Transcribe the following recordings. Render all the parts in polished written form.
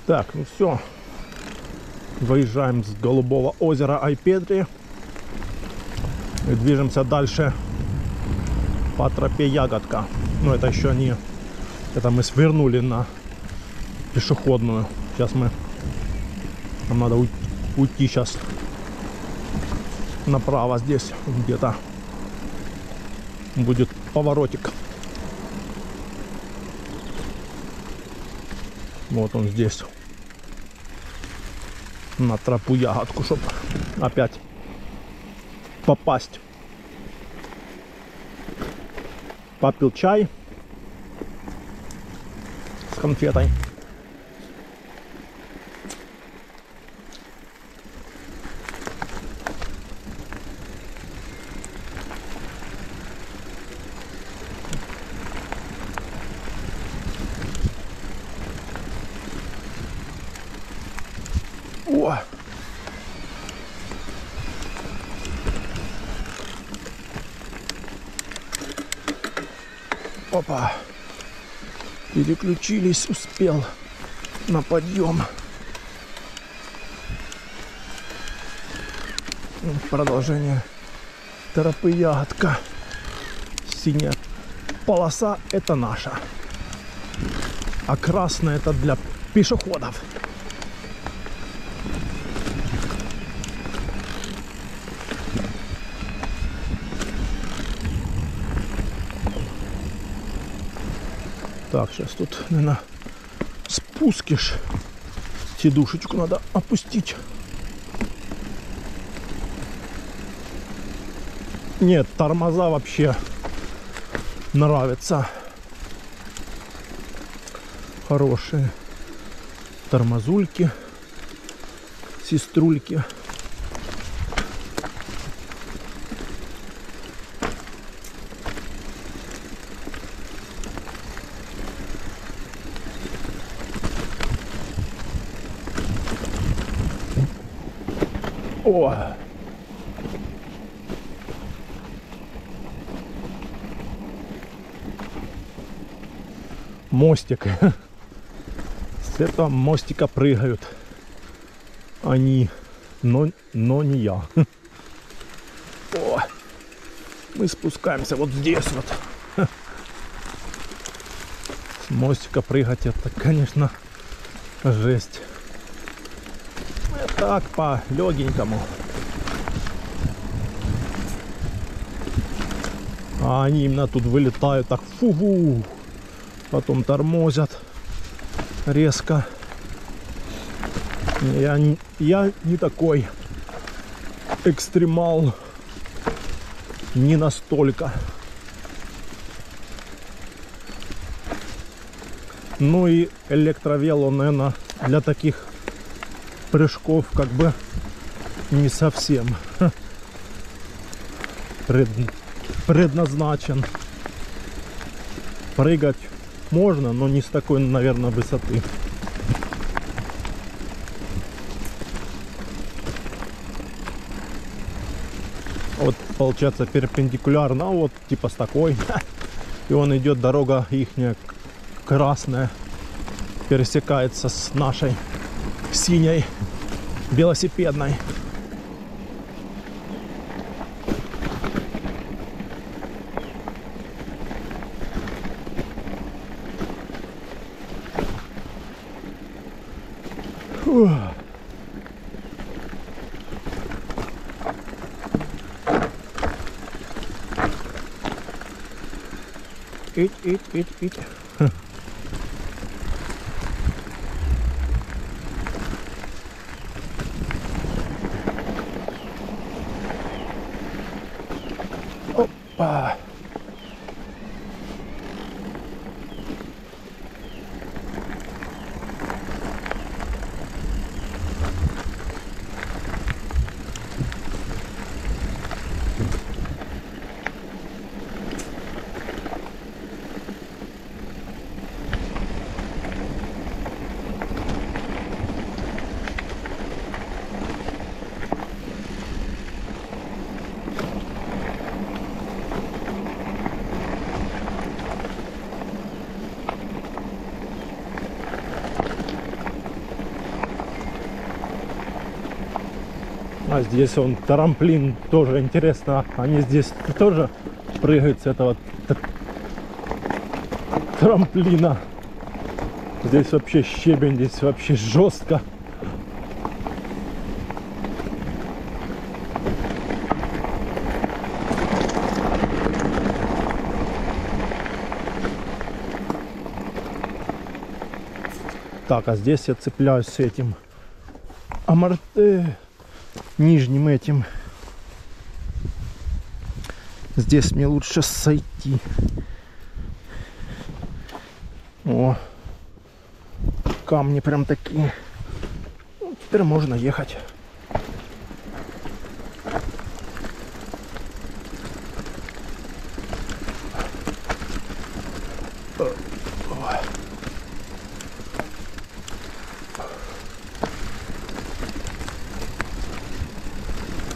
Так, ну все. Выезжаем с Голубого озера Айпетри и движемся дальше по тропе Ягодка. Но это еще не... Это мы свернули на пешеходную. Сейчас нам надо уйти сейчас направо, здесь где-то будет поворотик. Вот он здесь. На тропу Ягодку, чтобы опять попасть. Попил чай с конфетой. О! Опа! Переключились, успел на подъем. Продолжение тропы Ягодка. Синяя полоса — это наша, а красная — это для пешеходов. Так, сейчас тут, наверное, спускишь. Сидушечку надо опустить. Нет, тормоза вообще нравятся. Хорошие тормозульки, сеструльки. О! Мостик. С этого мостика прыгают они, но не я. О! Мы спускаемся вот здесь вот. С мостика прыгать — это, конечно, жесть. Так, по легенькому. А они именно тут вылетают так, фугу, потом тормозят резко. Я не такой экстремал, не настолько. Ну и электровел, он, наверное, для таких прыжков как бы не совсем предназначен. Прыгать можно, но не с такой, наверное, высоты. Вот получается перпендикулярно, вот типа с такой. И он идет, дорога ихняя красная пересекается с нашей синей велосипедной. Фух. Ить. Опа. А здесь он трамплин, тоже интересно. Они здесь тоже прыгают с этого трамплина. Здесь вообще щебень, здесь вообще жестко. Так, а здесь я цепляюсь с этим нижним этим. Здесь мне лучше сойти. О, камни прям такие. Ну, теперь можно ехать.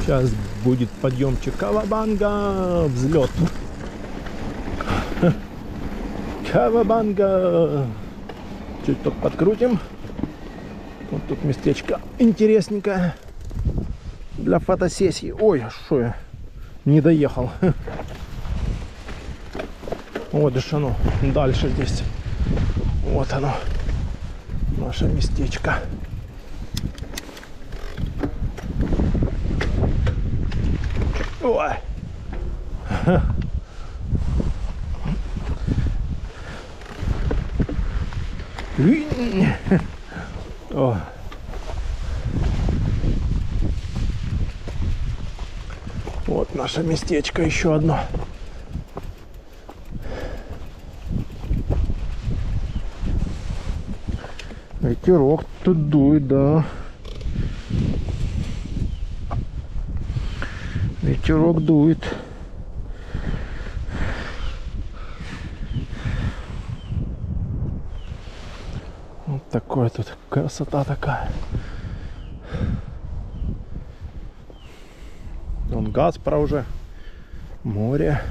Сейчас будет подъемчик Кавабанга, взлет. Кавабанга. Чуть тут подкрутим. Вот тут местечко интересненькое для фотосессии. Ой, что я не доехал. Вот же оно дальше здесь. Вот оно, наше местечко. Ой. О. Вот наше местечко еще одно. Ветерок тут дует, да. Ветерок дует. Вот такое тут красота такая. Вон Гаспро уже, море.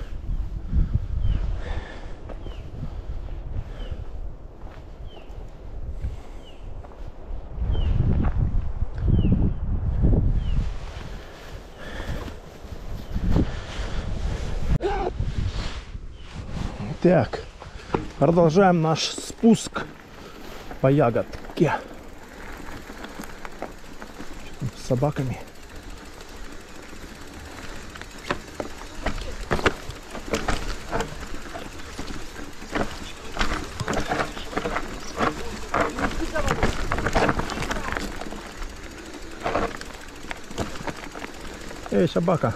Так, продолжаем наш спуск по ягодке. С собаками. Эй, собака.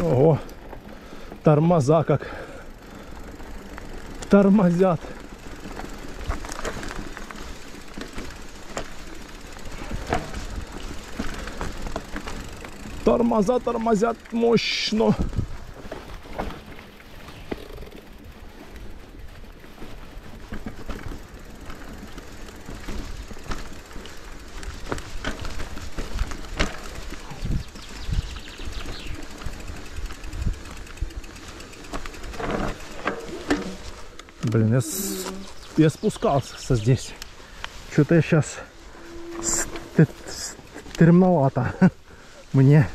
Ого, тормоза как тормозят. Тормоза тормозят мощно. Блин, я спускался здесь. Что-то я сейчас стремновато мне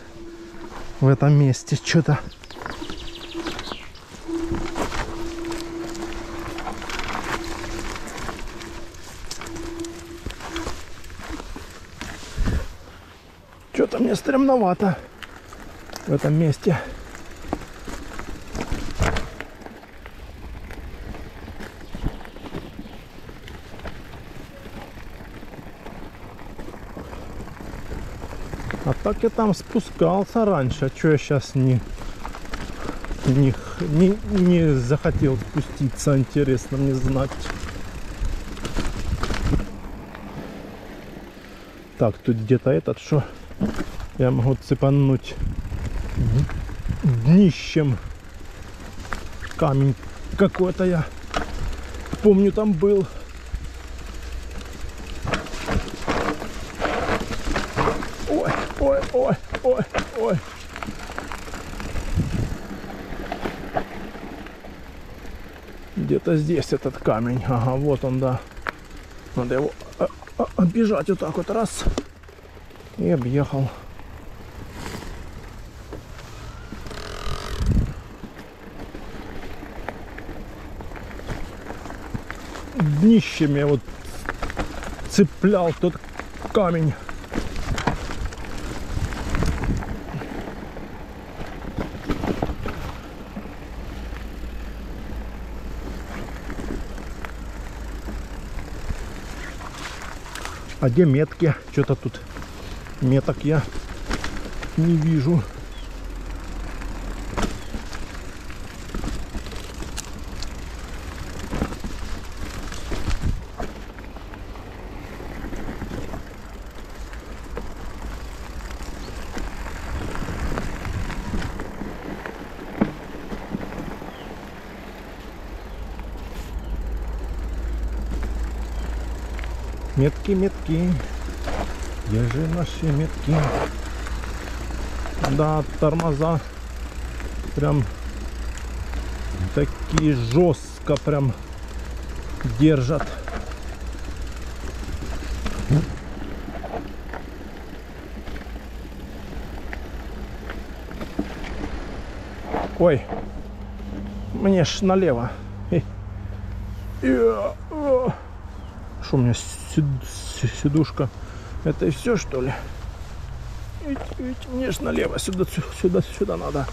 в этом месте. Что-то мне стремновато в этом месте. А так я там спускался раньше. А что я сейчас не захотел спуститься? Интересно мне знать. Так, тут где-то этот, что я могу цепануть днищем. Камень какой-то я помню там был. Ой, ой, ой, ой. Где-то здесь этот камень. Ага, вот он, да. Надо его оббежать вот так вот. Раз. И объехал. Днищами вот цеплял тот камень. А где метки? Что-то тут меток я не вижу. Метки, метки. Где же наши метки? Да, тормоза прям такие жестко прям держат. Ой, мне ж налево. Что у меня сидушка? Это и все, что ли? Ведь мне ж налево, сюда надо.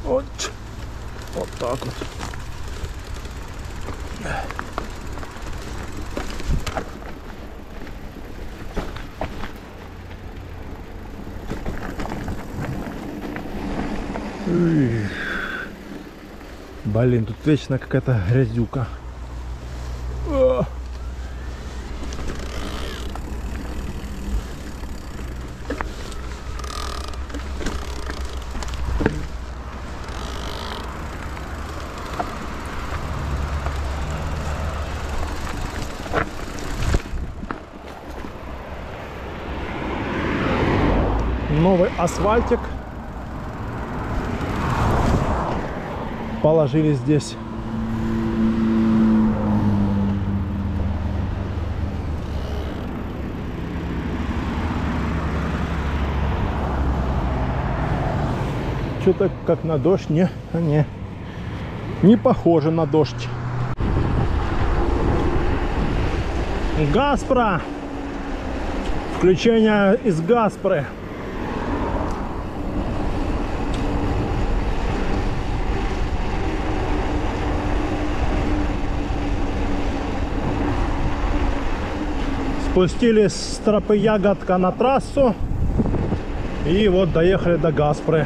Вот так вот. Блин, тут вечно какая-то грязюка. Новый асфальтик положили здесь. Что-то как на дождь, не похоже на дождь. Газпро, включение из Газпры. Спустились с тропы Ягодка на трассу и вот доехали до Газпры.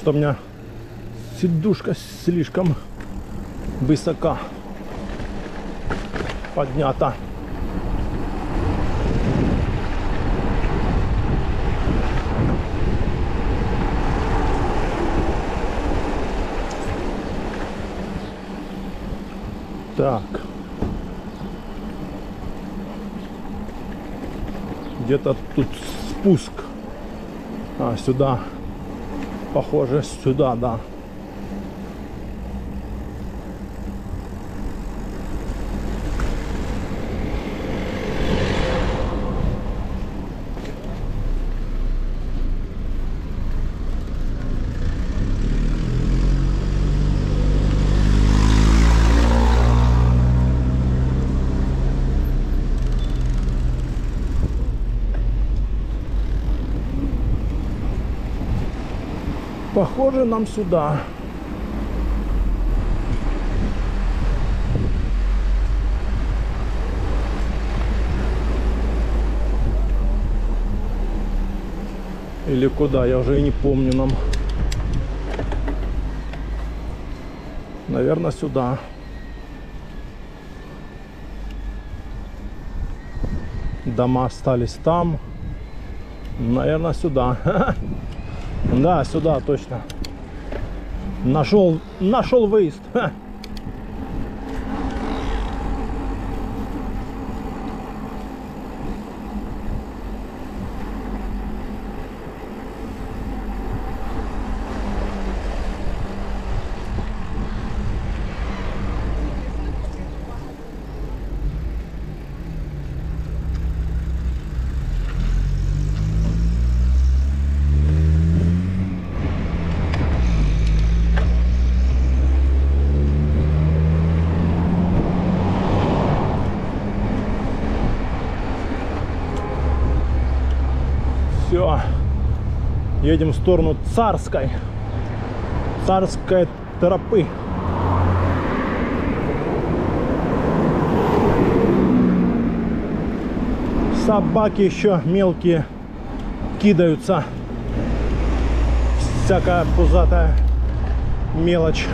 Что у меня сидушка слишком высоко поднята. Так. Где-то тут спуск. А, сюда. Похоже, сюда, да. Похоже, нам сюда. Или куда, я уже и не помню нам. Наверное, сюда. Дома остались там. Наверное, сюда. Да, сюда точно. Нашел выезд. Все, едем в сторону Царской тропы. Собаки еще мелкие кидаются, всякая пузатая мелочь.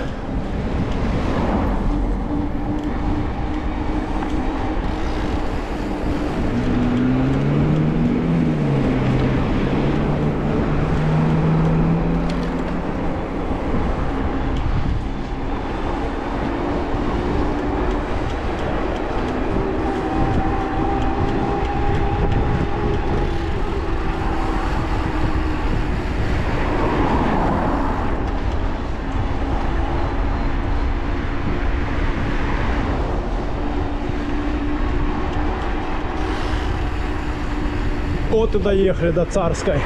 Вот и доехали до Царской.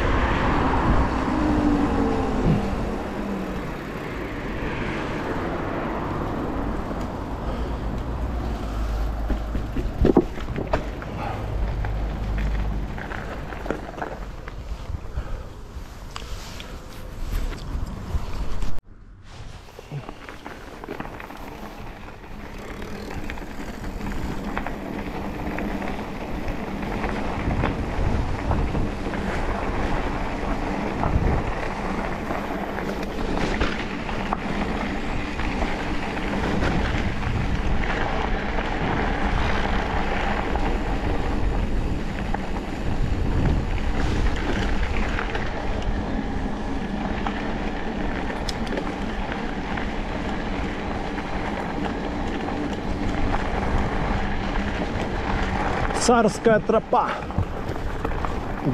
Царская тропа.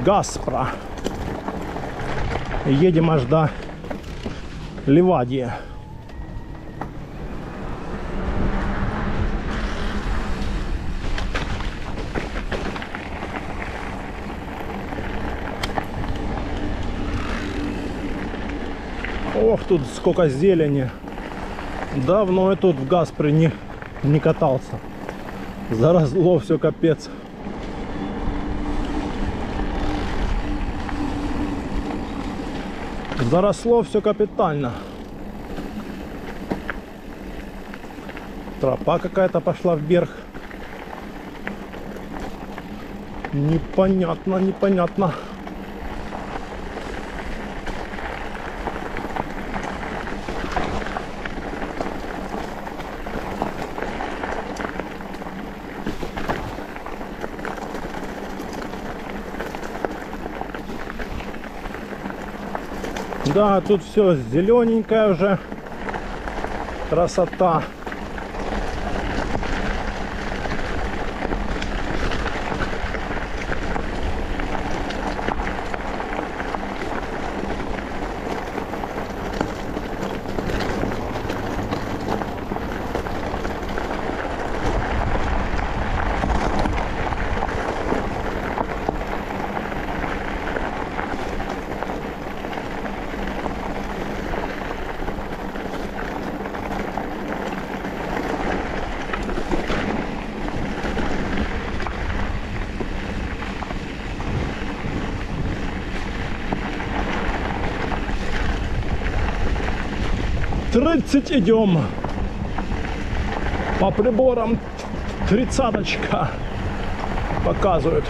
Гаспро. Едем аж до Ливадии. Ох, тут сколько зелени. Давно я тут в Гаспре не катался. Заросло все, капец. Заросло все капитально. Тропа какая-то пошла вверх. Непонятно, непонятно. Да, тут все зелененькое уже. Красота. «30 идем». По приборам 30-очка показывают.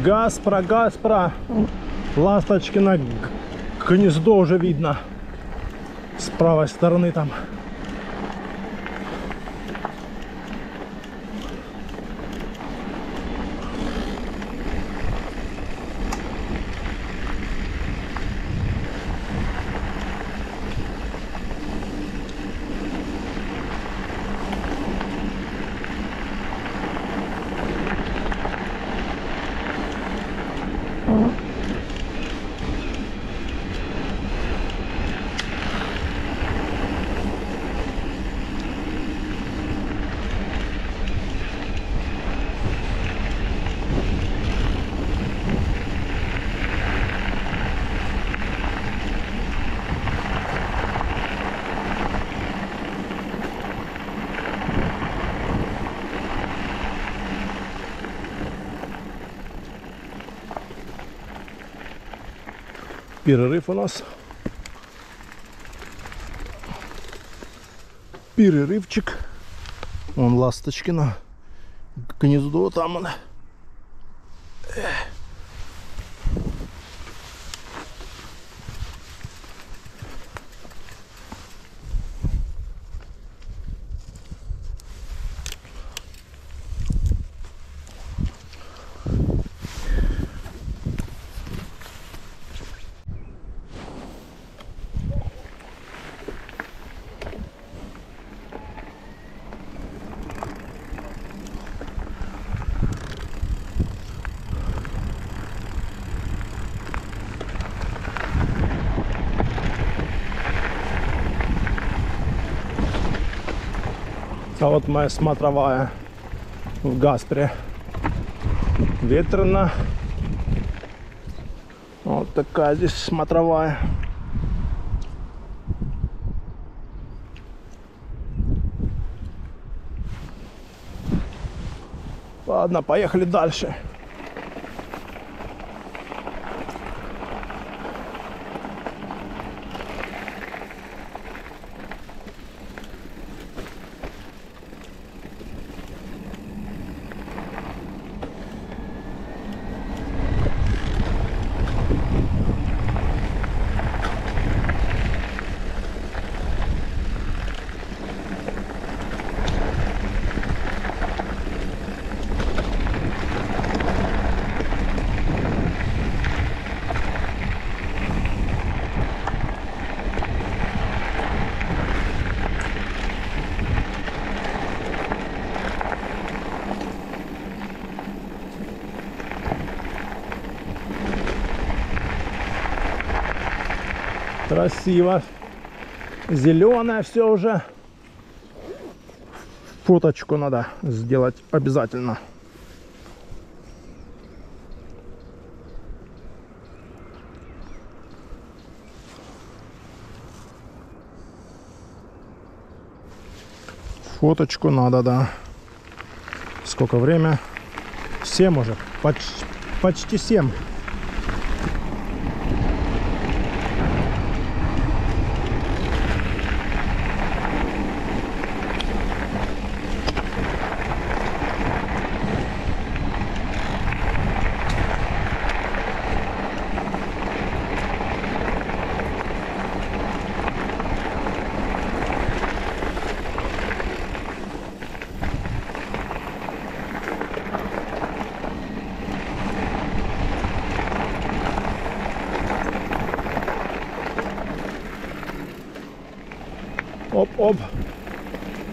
Гаспро. Ласточкино гнездо уже видно. С правой стороны там. Перерыв у нас. Перерывчик. Вон Ласточкино гнездо там оно. А вот моя смотровая в Гаспре. Ветрено. Вот такая здесь смотровая. Ладно, поехали дальше. Красиво. Зеленое все уже. Фоточку надо сделать обязательно. Фоточку надо, да. Сколько время? 7 уже. Почти 7. Оп-оп.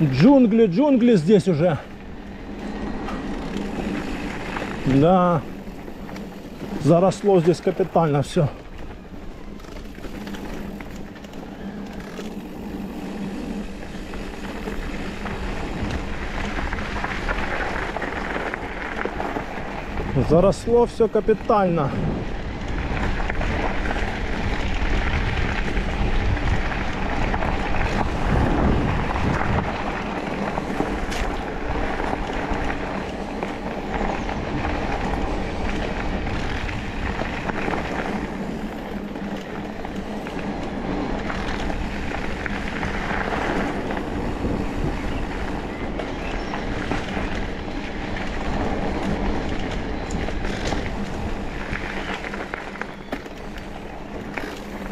Джунгли здесь уже. Да. Заросло здесь капитально все. Заросло все капитально.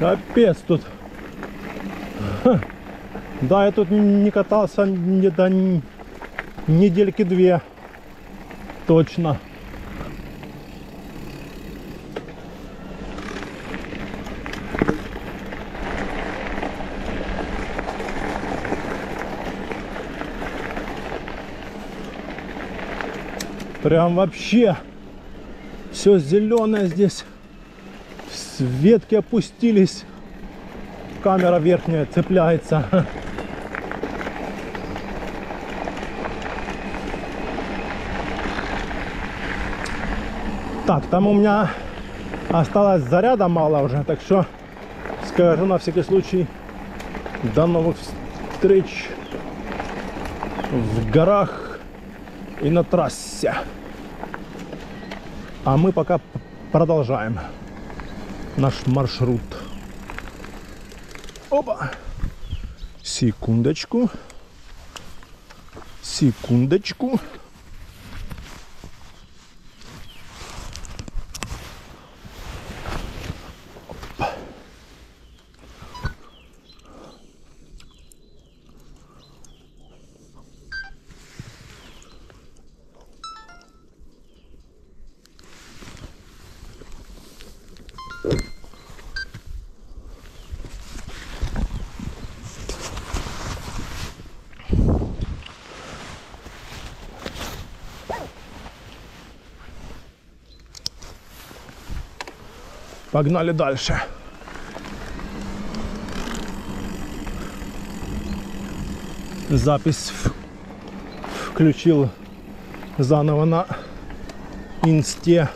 Капец тут. Ха. Да, я тут не катался где-то недельки две. Точно. Прям вообще все зеленое здесь. Ветки опустились. Камера верхняя цепляется. Так, там у меня осталось заряда мало уже, так что скажу на всякий случай до новых встреч в горах и на трассе. А мы пока продолжаем наш маршрут. Опа! Секундочку. Секундочку. Опа. Погнали дальше. Запись включил заново на инсте.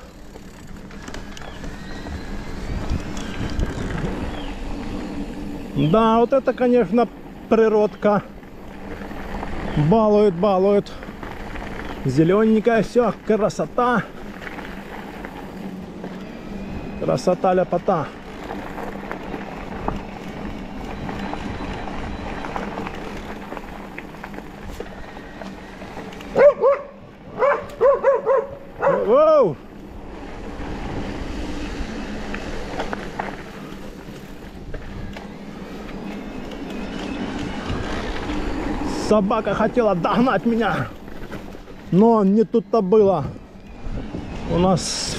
Да, вот это, конечно, природка. Балует, балует. Зелененькая все, красота. Красота, ляпота. Воу! Собака хотела догнать меня, но не тут-то было. У нас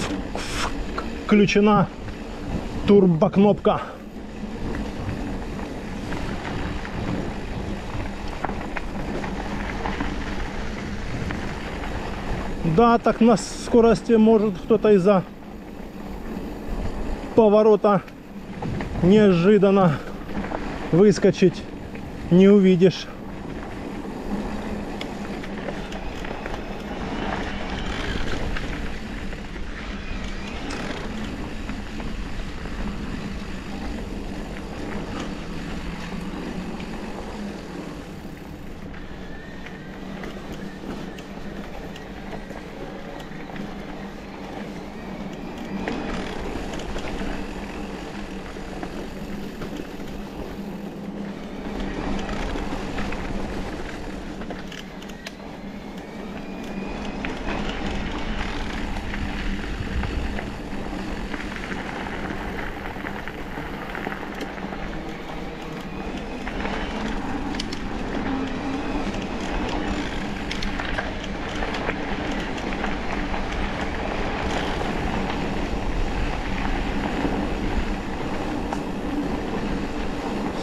включена турбокнопка. Да, так на скорости может кто-то из-за поворота неожиданно выскочить. Не увидишь.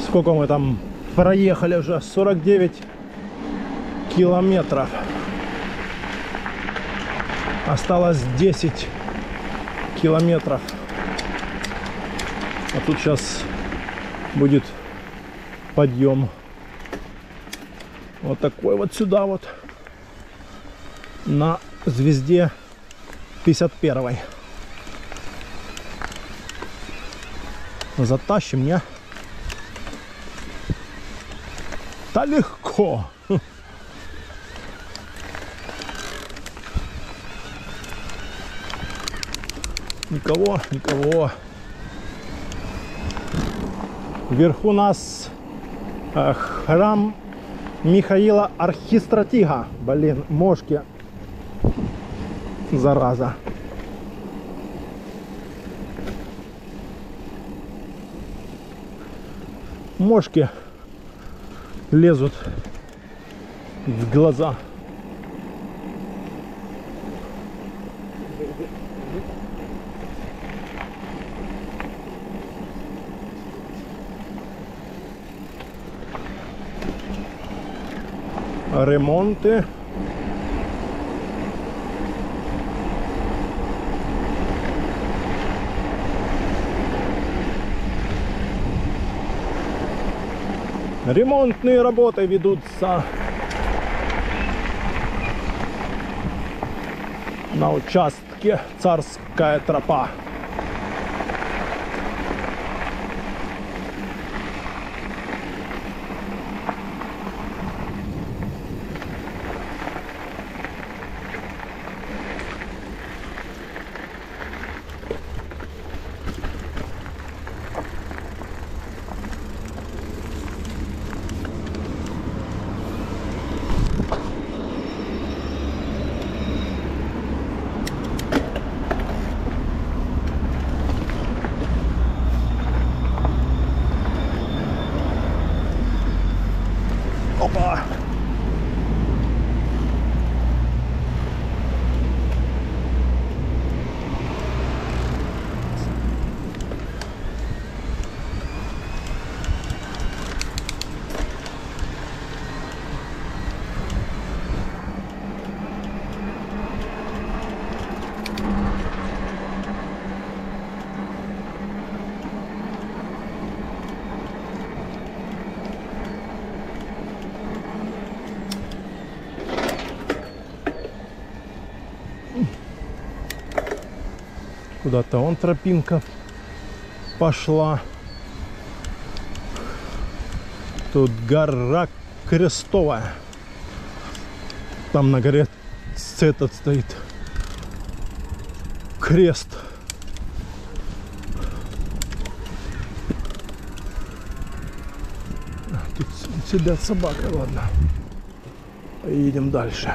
Сколько мы там проехали уже? 49 километров. Осталось 10 километров. А тут сейчас будет подъем. Вот такой вот сюда вот. На звезде 51. Затащим, не? Да легко. Никого, никого. Вверху нас храм Михаила Архистратига. Блин, мошки. Зараза. мошки лезут в глаза. Ремонти. Ремонтные работы ведутся на участке Царская тропа. Опа! Куда-то вон тропинка пошла. Тут гора Крестовая. Там на горе этот стоит крест. Тут сидят собаки, ладно. Едем дальше.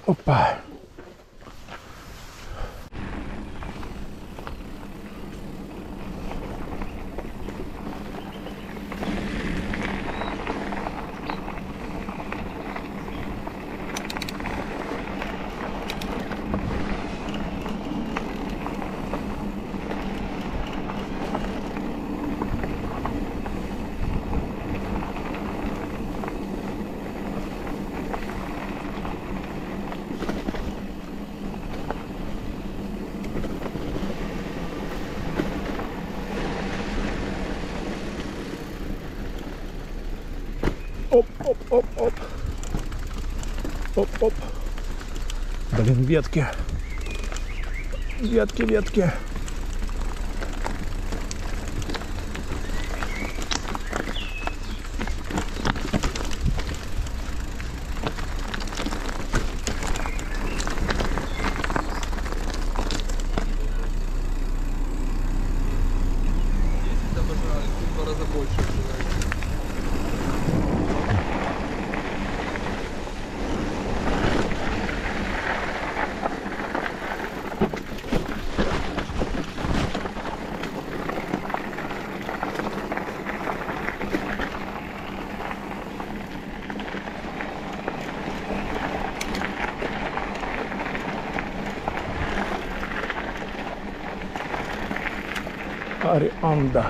Опа. Оп, оп, оп, оп. Оп, оп. Блин, ветки. Ветки, ветки. Арианда.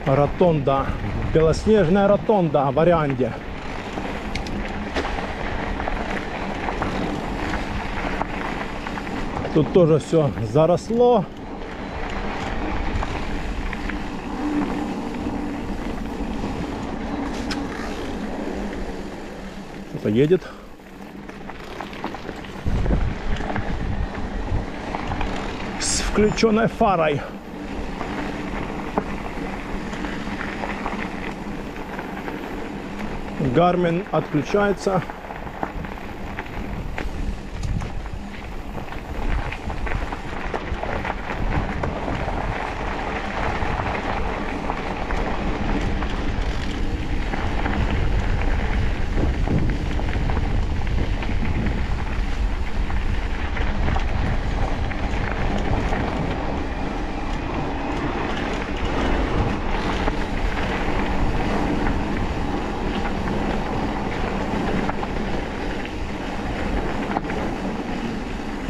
Ротонда. Белоснежная ротонда в Арианде. Тут тоже все заросло. Кто-то едет. С включенной фарой. Гармин отключается.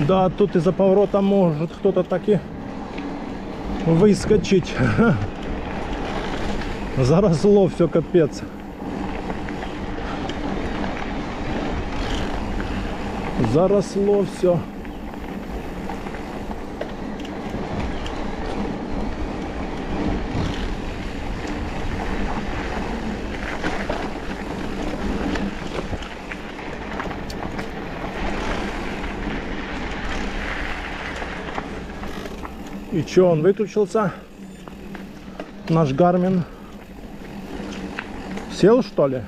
Да, тут из-за поворота может кто-то таки выскочить. Заросло все, капец. Заросло все. И чё, он выключился? Наш Garmin. Сел, что ли?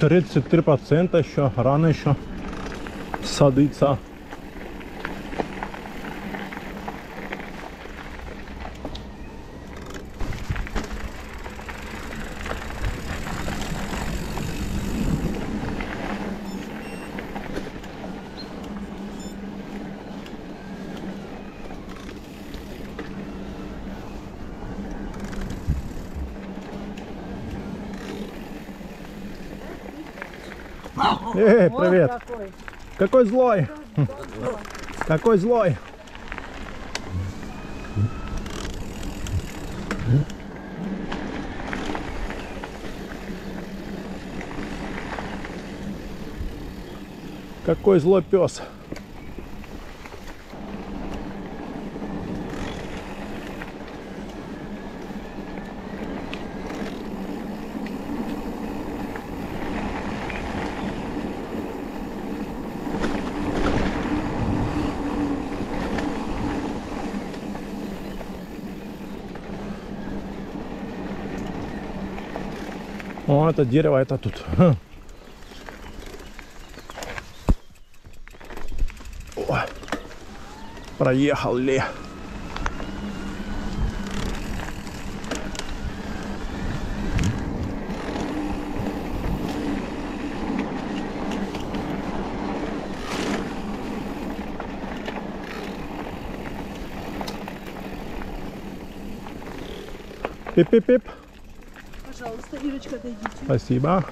33% еще, рано еще садиться. Эй, привет! Какой злой! Какой злой! Какой злой пес! О, это дерево, это тут. О, проехал ли? Пип-пип-пип. Пожалуйста, Ирочка, дойдите. Спасибо.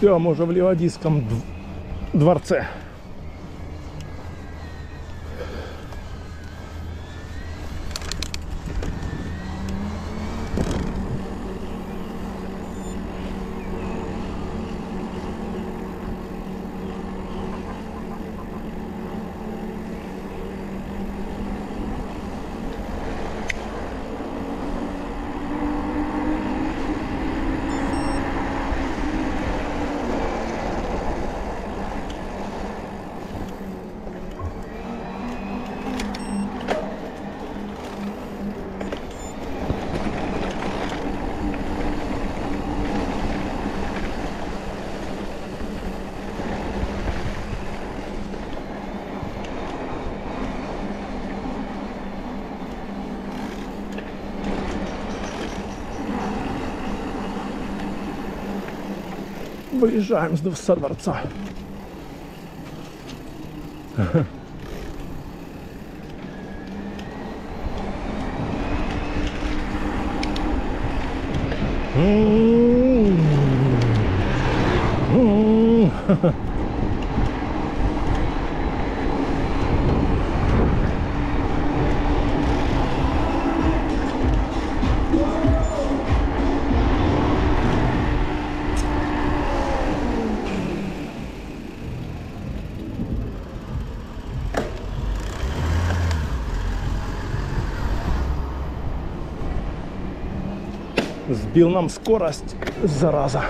Все, мы уже в Ливадийском дворце. Выезжаем со дворца. Сбил нам скорость, зараза.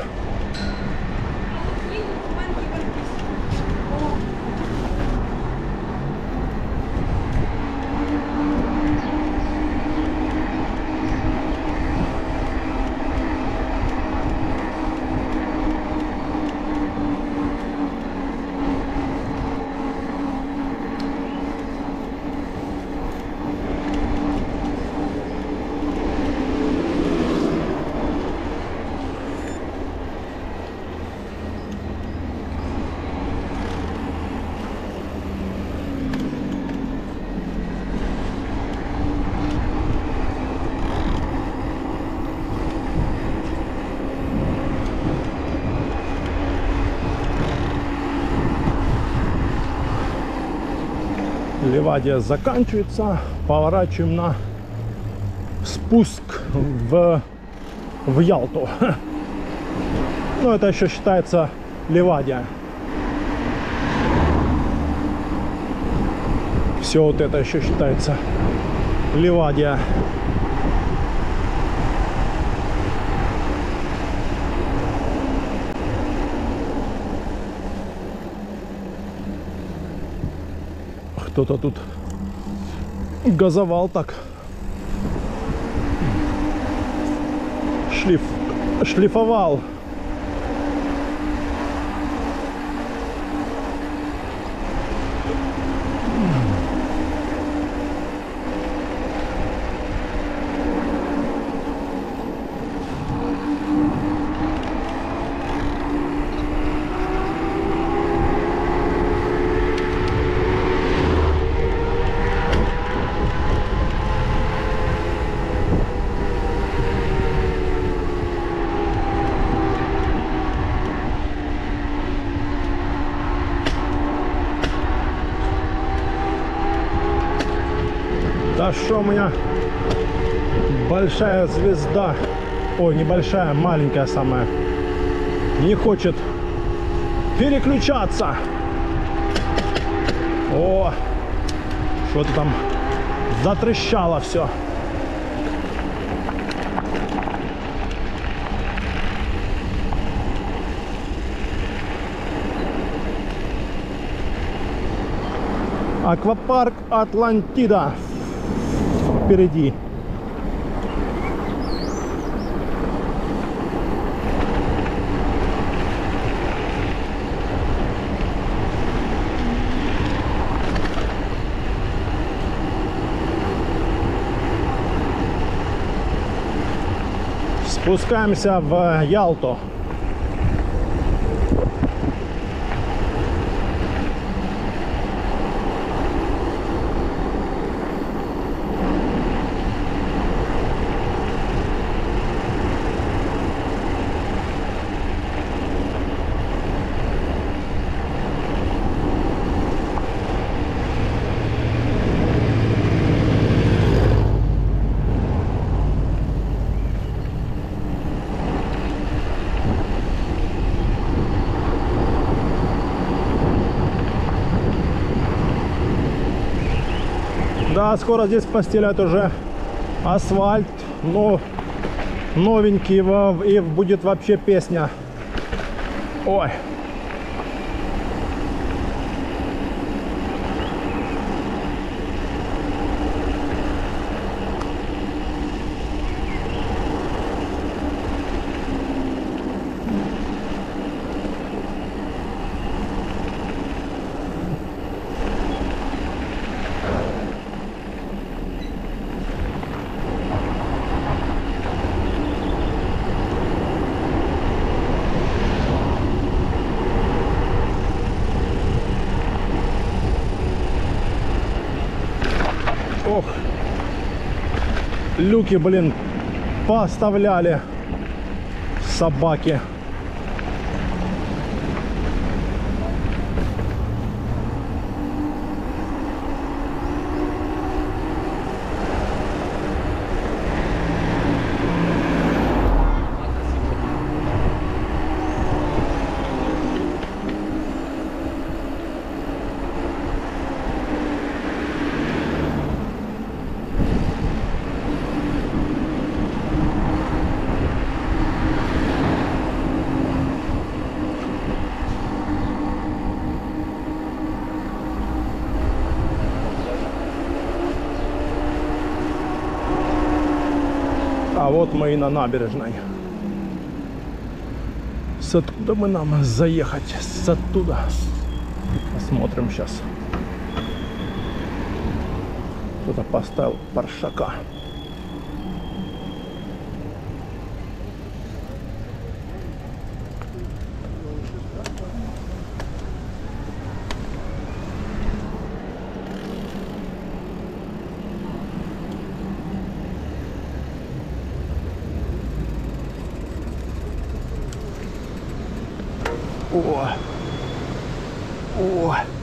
Ливадия заканчивается, поворачиваем на спуск в Ялту. Ну, это еще считается Ливадия. Все вот это еще считается Ливадия. Кто-то тут газовал так. Шлифовал. Да что у меня большая звезда, ой, небольшая, маленькая самая, не хочет переключаться. О, что-то там затрещало все. Аквапарк Атлантида впереди. Спускаемся в Ялту. Да, скоро здесь постелят уже асфальт, но новенький, и будет вообще песня. Ой. Ох, люки, блин, поставляли собаки. А вот мы и на набережной. С откуда бы нам заехать? С оттуда. Посмотрим сейчас. Кто-то поставил паршака. О! О!